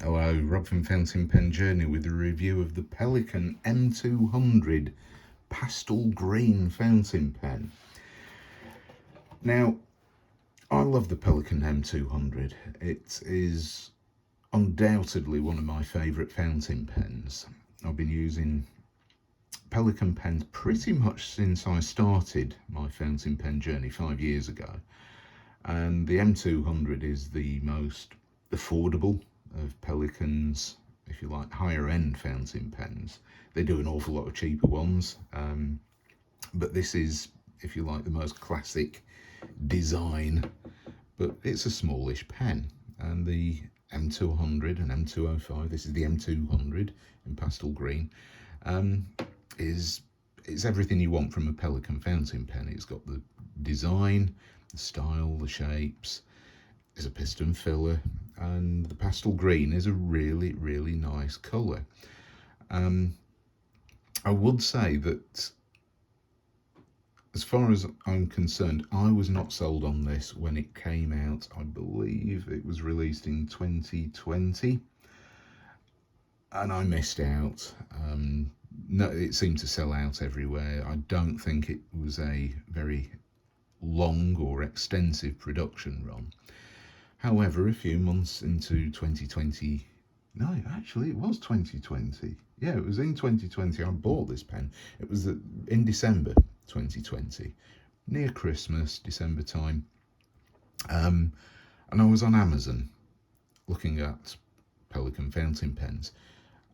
Hello, Rob from Fountain Pen Journey with a review of the Pelikan M200 Pastel Green fountain pen. Now, I love the Pelikan M200. It is undoubtedly one of my favourite fountain pens. I've been using Pelikan pens pretty much since I started my fountain pen journey 5 years ago. And the M200 is the most affordable of Pelikan's, if you like, higher end fountain pens. They do an awful lot of cheaper ones, but this is, if you like, the most classic design, but it's a smallish pen. And the M200 and M205, this is the M200 in pastel green, it's everything you want from a Pelikan fountain pen. It's got the design, the style, the shapes. There's a piston filler, and the pastel green is a really, really nice colour. I would say that, as far as I'm concerned, I was not sold on this when it came out. I believe it was released in 2020, and I missed out. No, it seemed to sell out everywhere. I don't think it was a very long or extensive production run. However, a few months into 2020, no, actually it was 2020. Yeah, it was in 2020 I bought this pen. It was in December 2020, near Christmas, December time. And I was on Amazon looking at Pelikan fountain pens,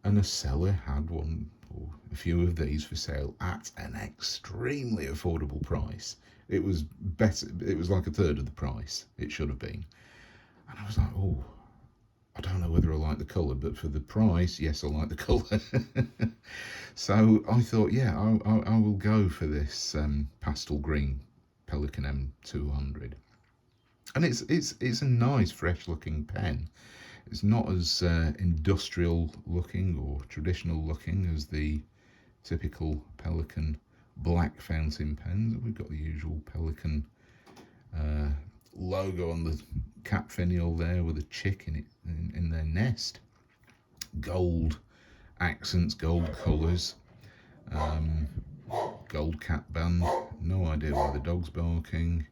and a seller had one or a few of these for sale at an extremely affordable price. It was better, it was like a third of the price it should have been. And I was like, oh, I don't know whether I like the colour, but for the price, yes, I like the colour. So I thought, yeah, I will go for this pastel green Pelikan M200. And it's a nice, fresh looking pen. It's not as industrial looking or traditional looking as the typical Pelikan black fountain pens. We've got the usual Pelikan logo on the cap finial there with a chick in it in their nest. Gold accents, gold colours, gold cap band. No idea why the dog's barking.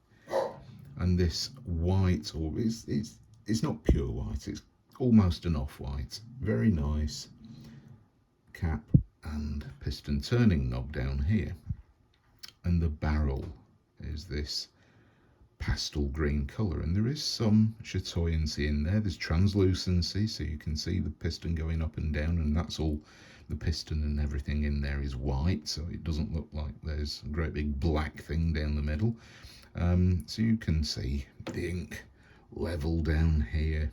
And this white, or it's not pure white. It's almost an off-white. Very nice cap and piston turning knob down here. And the barrel is this pastel green colour, and there is some chatoyancy in there. There's translucency, so you can see the piston going up and down, and that's all. The piston and everything in there is white, so it doesn't look like there's a great big black thing down the middle. So you can see the ink level down here,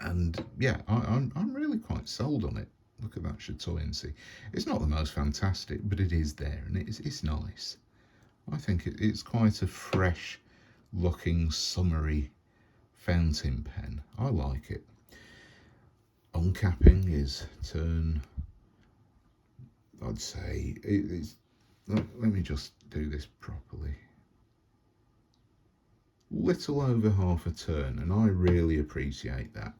and yeah, I'm really quite sold on it. Look at that chatoyancy. It's not the most fantastic, but it is there, and it's nice. I think it's quite a fresh looking summery fountain pen. I like it. Uncapping is turn, I'd say it's, let me just do this properly. Little over half a turn, and I really appreciate that.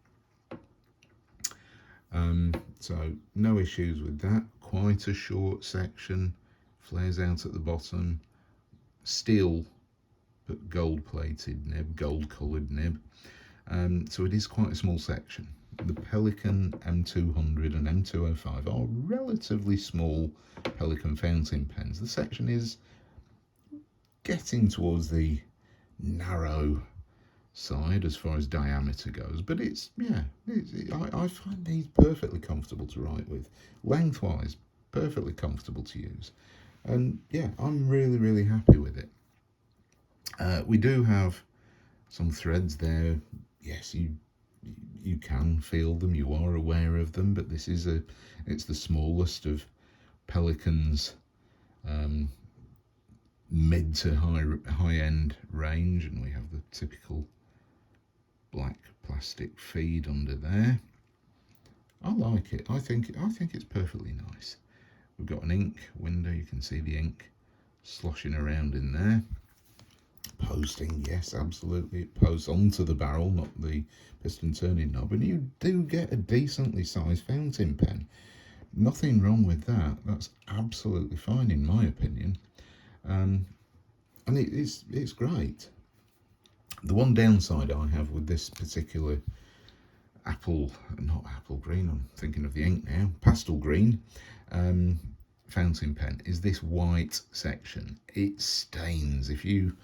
So no issues with that. Quite a short section, flares out at the bottom, steel but gold plated nib, gold coloured nib. So it is quite a small section. The Pelikan M200 and M205 are relatively small Pelikan fountain pens. The section is getting towards the narrow side as far as diameter goes, but I find these perfectly comfortable to write with. Lengthwise, perfectly comfortable to use. And yeah, I'm really, really happy with it. We do have some threads there. Yes, you can feel them, you are aware of them, but this is it's the smallest of Pelikan's mid to high end range, and we have the typical black plastic feed under there. I like it. I think it's perfectly nice. We've got an ink window, you can see the ink sloshing around in there. posting, yes, absolutely. It posts onto the barrel, not the piston turning knob, and you do get a decently sized fountain pen. Nothing wrong with that. That's absolutely fine in my opinion. And it's great. The one downside I have with this particular not apple green, I'm thinking of the ink now, pastel green fountain pen is this white section. It stains. If you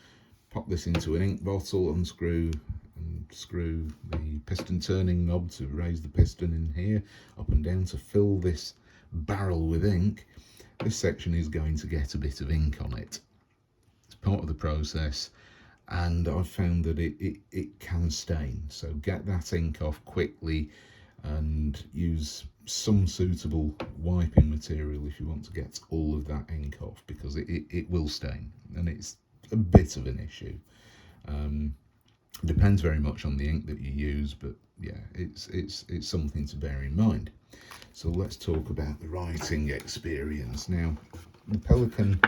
pop this into an ink bottle, unscrew and screw the piston turning knob to raise the piston in here, up and down to fill this barrel with ink, this section is going to get a bit of ink on it. It's part of the process, and I've found that it can stain. So get that ink off quickly and use some suitable wiping material if you want to get all of that ink off, because it will stain, and it's a bit of an issue. Depends very much on the ink that you use, but yeah, it's something to bear in mind. So let's talk about the writing experience now. The Pelikan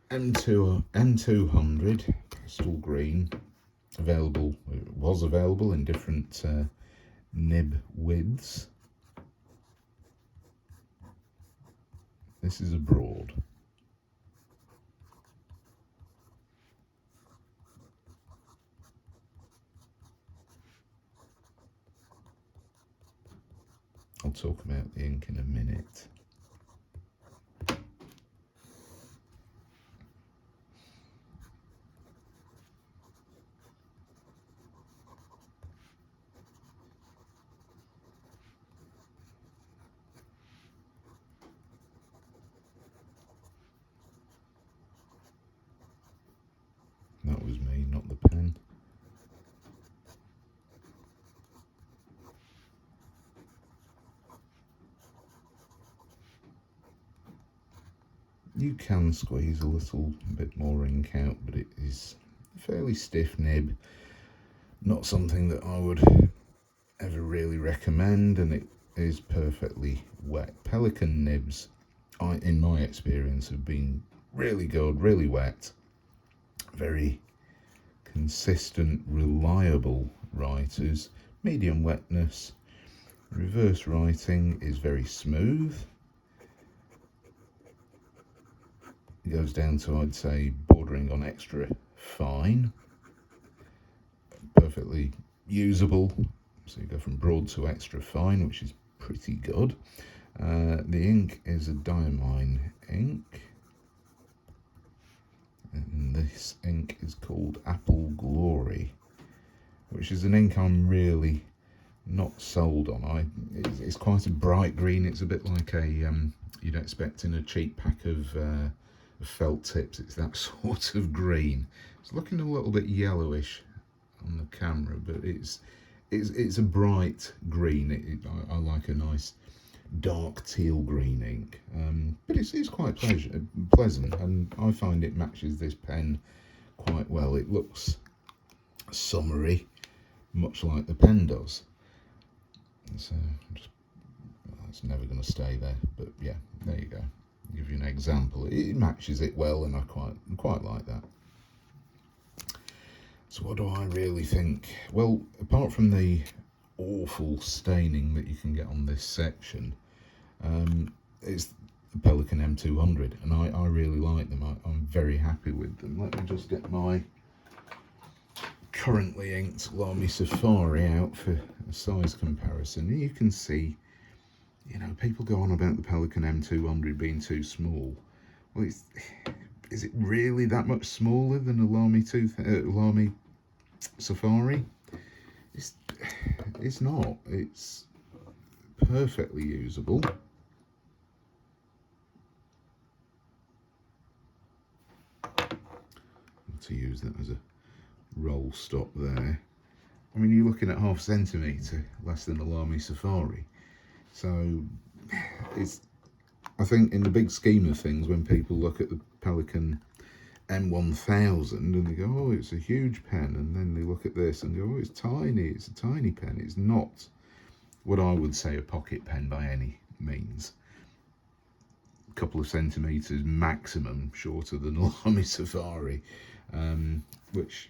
M200 Pastel Green was available in different nib widths. This is a broad. I'll talk about the ink in a minute. That was me, not the pen. You can squeeze a little bit more ink out, but it is a fairly stiff nib. Not something that I would ever really recommend, and it is perfectly wet. Pelikan nibs, in my experience, have been really good, really wet, very consistent, reliable writers. Medium wetness. Reverse writing is very smooth. It goes down to, I'd say, bordering on extra fine. Perfectly usable. So you go from broad to extra fine, which is pretty good. The ink is a diamine ink. And this ink is called Apple Glory, which is an ink I'm really not sold on. It's quite a bright green. It's a bit like a you'd expect in a cheap pack of felt tips. It's that sort of green. It's looking a little bit yellowish on the camera, but it's a bright green. I like a nice dark teal green ink, but it's quite pleasant, and I find it matches this pen quite well. It looks summery, much like the pen does. So it's never going to stay there, but yeah, there you go. Give you an example. It matches it well, and I quite like that. So what do I really think? Well, apart from the awful staining that you can get on this section, it's the Pelikan M200, and I really like them. I'm very happy with them. Let me just get my currently inked Lamy Safari out for a size comparison. And you can see, you know, people go on about the Pelikan M200 being too small. Well, is it really that much smaller than a Lamy Safari? It's not. It's perfectly usable. To use that as a roll stop there. I mean, you're looking at 0.5 centimetre less than a Lamy Safari. So I think in the big scheme of things, when people look at the Pelikan M1000 and they go, oh, it's a huge pen, and then they look at this and go, oh, it's tiny, it's a tiny pen. It's not what I would say a pocket pen by any means. A couple of centimetres maximum shorter than a Lamy Safari. which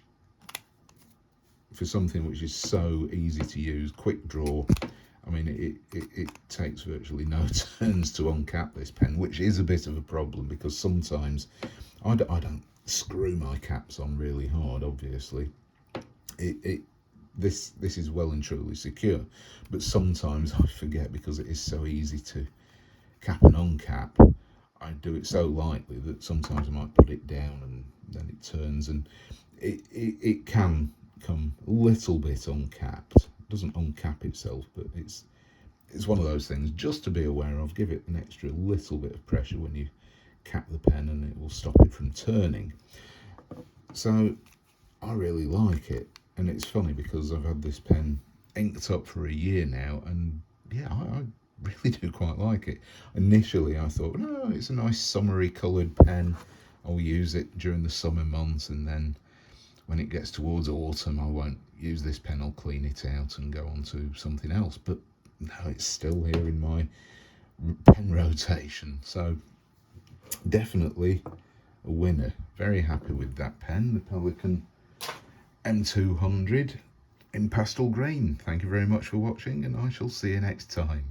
for something which is so easy to use, quick draw, I mean, it takes virtually no turns to uncap this pen, which is a bit of a problem because sometimes I don't screw my caps on really hard, obviously. This is well and truly secure, but sometimes I forget because it is so easy to cap and uncap. I do it so lightly that sometimes I might put it down and then it turns, and it can come a little bit uncapped. It doesn't uncap itself, but it's one of those things just to be aware of. Give it an extra little bit of pressure when you cap the pen and it will stop it from turning. So I really like it, and it's funny because I've had this pen inked up for a year now, and yeah, I really do quite like it. Initially I thought, no, it's a nice summery coloured pen, I'll use it during the summer months, and then when it gets towards autumn I won't use this pen, I'll clean it out and go on to something else. But no, it's still here in my pen rotation, so definitely a winner. Very happy with that pen, the Pelikan M200 in Pastel Green. Thank you very much for watching, and I shall see you next time.